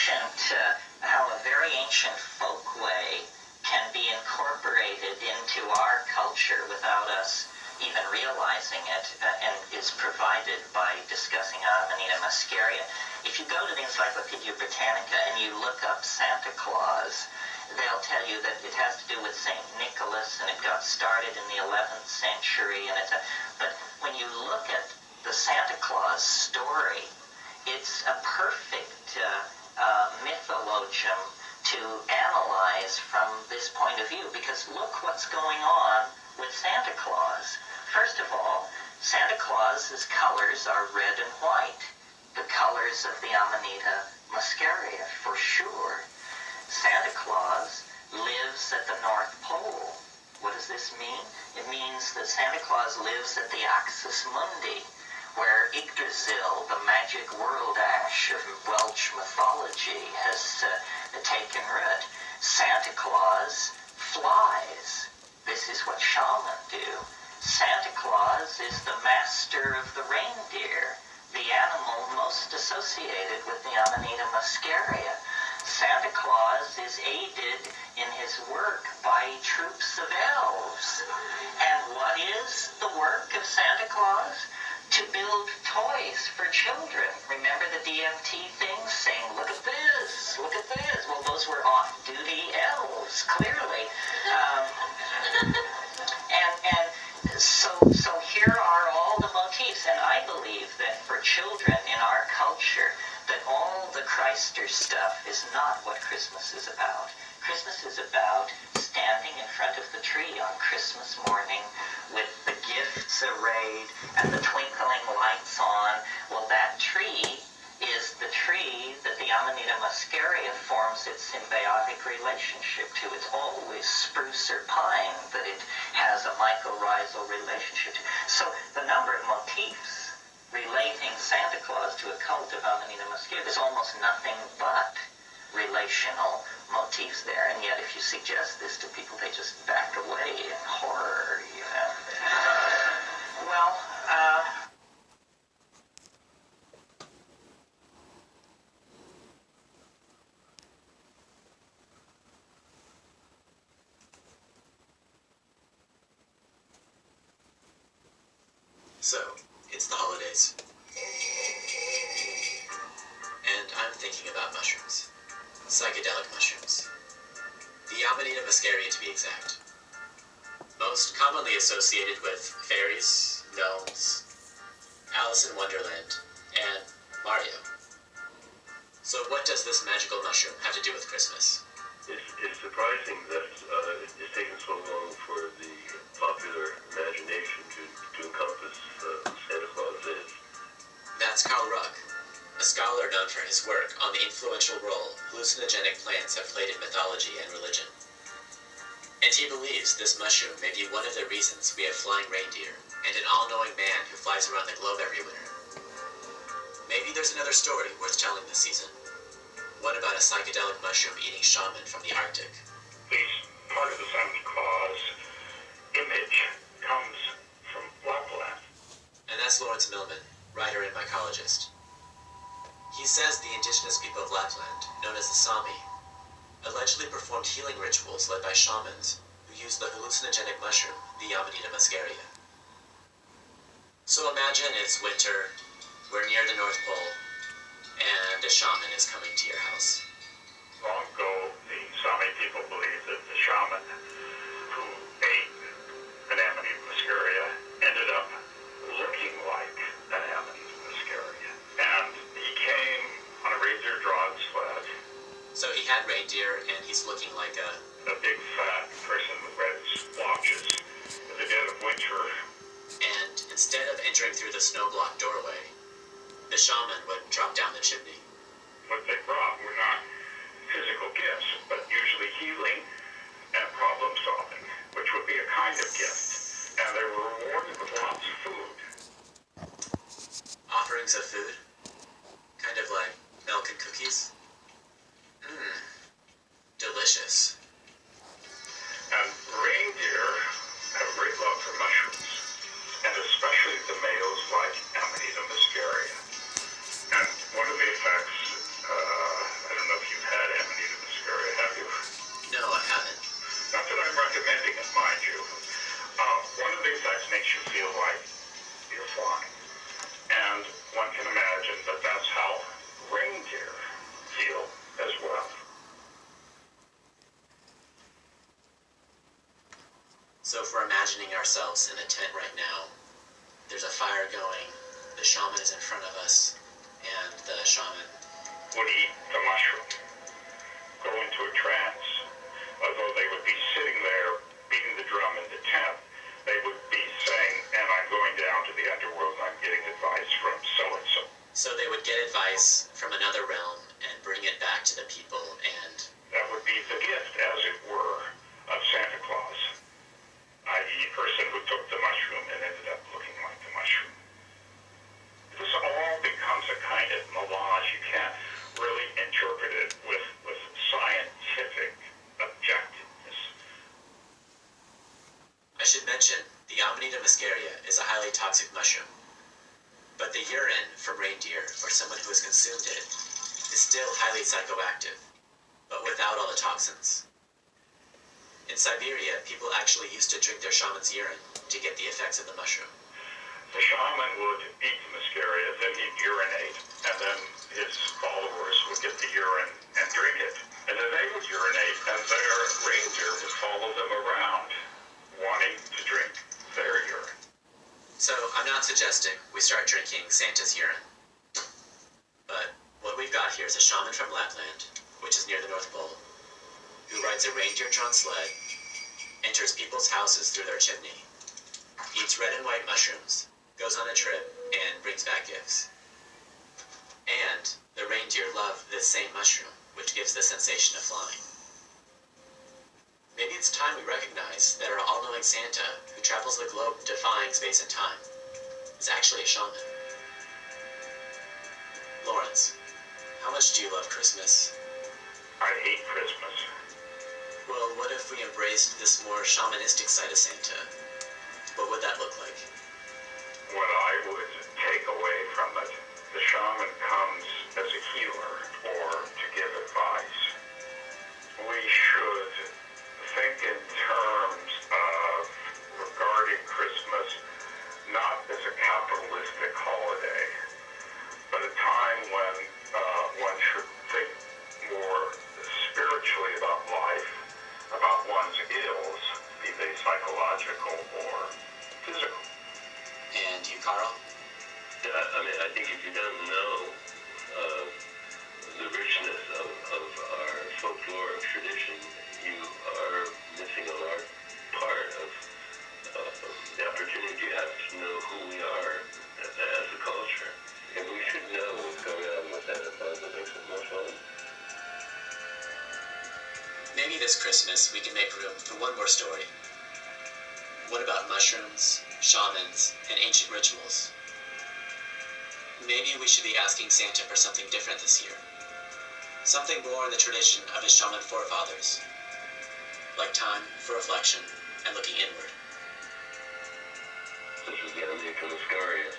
how a very ancient folkway can be incorporated into our culture without us even realizing it, and is provided by discussing Amanita muscaria. If you go to the Encyclopedia Britannica and you look up Santa Claus, they'll tell you that it has to do with St. Nicholas, and it got started in the 11th century. But when you look at the Santa Claus story, it's a perfect mythologium to analyze from this point of view, because look what's going on with Santa Claus. First of all, Santa Claus's colors are red and white, the colors of the Amanita muscaria, for sure. Santa Claus lives at the North Pole. What does this mean? It means that Santa Claus lives at the Axis Mundi, where Yggdrasil, the magic world ash of Welsh mythology, has taken root. Santa Claus flies. This is what shaman do. Santa Claus is the master of the reindeer, the animal most associated with the Amanita muscaria. Santa Claus is aided in his work by troops of elves. And what is the work of Santa Claus? To build toys for children. Remember the DMT things saying, look at this, look at this. Well, those were off-duty elves, clearly. So here are all the motifs, and I believe that for children in our culture, that all the Christer stuff is not what Christmas is about. Christmas is about standing in front of the tree on Christmas morning with the gifts arrayed and the twinkling lights on. Well, that tree is the tree that the Amanita muscaria forms its symbiotic relationship to. It's always spruce or pine that it has a mycorrhizal relationship to. So the number of motifs relating Santa Claus to a cult of Amanita muscaria, there's almost nothing but relational motifs there. And yet if you suggest this to people, they just back away in horror, you know. So, it's the holidays. And I'm thinking about mushrooms. Psychedelic mushrooms. The Amanita muscaria, to be exact. Most commonly associated with fairies, gnomes, Alice in Wonderland, and Mario. So what does this magical mushroom have to do with Christmas? It's surprising that it's taken so long for the popular imagination to encompass Santa Claus is. That's Carl Ruck, a scholar known for his work on the influential role hallucinogenic plants have played in mythology and religion. And he believes this mushroom may be one of the reasons we have flying reindeer and an all-knowing man who flies around the globe every winter. Maybe there's another story worth telling this season. What about a psychedelic mushroom-eating shaman from the Arctic? Part of the Santa Claus image comes from Lapland. And that's Lawrence Millman, writer and mycologist. He says the indigenous people of Lapland, known as the Sami, allegedly performed healing rituals led by shamans who used the hallucinogenic mushroom, the Amanita muscaria. So imagine it's winter, we're near the North Pole, and a shaman is coming to your house. Long ago, the Sami people believed that the shaman who ate an Amanita muscaria ended up looking like an Amanita muscaria. And he came on a reindeer-drawn sled. So he had reindeer, and he's looking like a big fat person with red splotches in the dead of winter. And instead of entering through the snow-blocked doorway, the shaman would drop down the chimney. What they brought were not physical gifts, but usually healing and problem solving, which would be a kind of gift. And they were rewarded with lots of food. Offerings of food? Kind of like milk and cookies? Delicious. And reindeer have a great love for mushrooms, and especially the males like Amanita muscaria. And one of the effects, I don't know if ourselves in a tent right now. There's a fire going, the shaman is in front of us, and the shaman would eat the mushroom, go into a trance. Although they would be sitting there beating the drum in the tent, they would be saying, and I'm going down to the underworld and I'm getting advice from so-and-so. So they would get advice from another realm and bring it back to the people, and That would be the gift, as it were, of Santa Claus, i.e. a person who took the mushroom and ended up looking like the mushroom. This all becomes a kind of melange. You can't really interpret it with scientific objectiveness. I should mention, the Amanita muscaria is a highly toxic mushroom. But the urine from reindeer, or someone who has consumed it, is still highly psychoactive, but without all the toxins. In Siberia, people actually used to drink their shaman's urine to get the effects of the mushroom. The shaman would eat the muscaria, then he'd urinate, and then his followers would get the urine and drink it. And then they would urinate, and their reindeer would follow them around, wanting to drink their urine. So I'm not suggesting we start drinking Santa's urine. But what we've got here is a shaman from Lapland, which is near the North Pole, who rides a reindeer-drawn sled, enters people's houses through their chimney, eats red and white mushrooms, goes on a trip, and brings back gifts. And the reindeer love this same mushroom, which gives the sensation of flying. Maybe it's time we recognize that our all-knowing Santa, who travels the globe defying space and time, is actually a shaman. Lawrence, how much do you love Christmas? I hate Christmas. Well, what if we embraced this more shamanistic side of Santa? What would that look like? What I would take away from it, the shaman comes as a healer or to give advice. We should think in terms of regarding Christmas not as a capitalistic holiday, but a time when one should think more spiritually about life, about one's ills, be they psychological or physical. And you, Carl? Yeah, I mean, I think if you don't know the richness of our folkloric tradition, you are missing a large part of the opportunity you have to know who we are as a culture. And we should know what's going on with that. That makes it more fun. Maybe this Christmas we can make room for one more story. What about mushrooms, shamans, and ancient rituals? Maybe we should be asking Santa for something different this year. Something more in the tradition of his shaman forefathers. Like time for reflection and looking inward. Such as the Amanita muscaria.